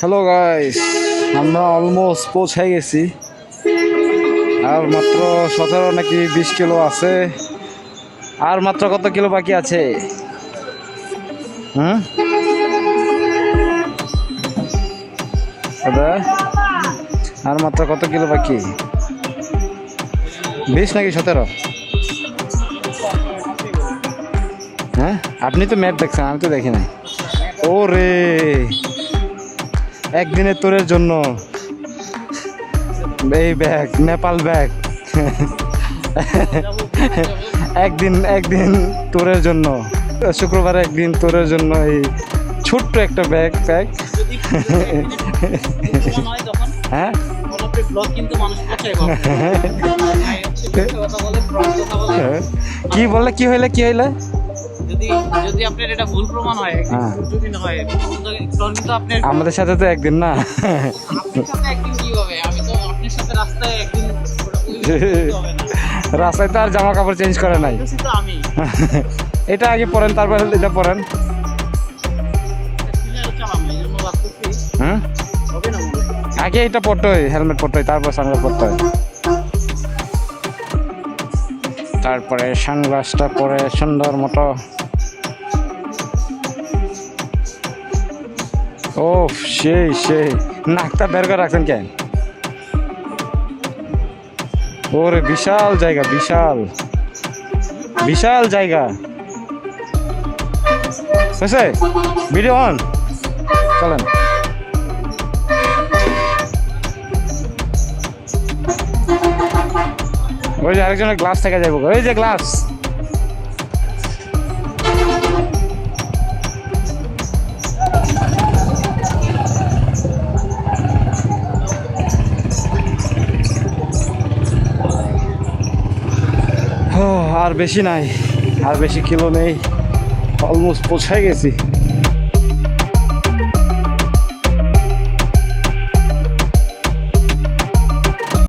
Hello guys, আমরা almost পৌঁছে গেছি। আর মাত্র 17 নাকি 20 কিলো আছে। আর মাত্র কত কিলো বাকি আছে? দাদা, আর মাত্র কত কিলো বাকি? 20 নাকি 17? হ্যাঁ, আপনি তো ম্যাপ দেখছেন, আমি তো দেখি নাই। ও রে, একদিনের তোরের জন্য এই ব্যাগ, নেপাল ব্যাগ। একদিন তোরের জন্য, শুক্রবারে একদিন তোরের জন্য এই ছোট্ট একটা ব্যাগ প্যাক। হ্যাঁ, কি বললে? কি হইলে? যদি আপনার এটা ভুল প্রমাণ হয়, যদি না হয় কিন্তু আপনি আমাদের সাথে তো একদিন না। আপনার সাথে একদিন কি হবে? আমি তো আপনার সাথে রাস্তায় একদিন রাস্তায় তো আর জামা কাপড় চেঞ্জ করে নাই। তো আমি এটা আগে পরেন, তারপর এটা পরেন। আগে এটা পরতে হয়, হেলমেট পরতে হয়, তারপর সানগ্লাস পরতে হয়। তারপরে সানগ্লাসটা পরে সুন্দর মতো। ও সেই নাকটা বের করে রাখছেন কেন? ওরে বিশাল জায়গা, বিশাল জায়গা। হয়েছে? ভিডিও অন, চলেন। ওই যে আরেকজনের গ্লাস থেকে যাবো, ওই যে গ্লাস। আর বেশি নাই, আর বেশি কিলো নেই, অলমোস্ট পৌঁছে গেছি।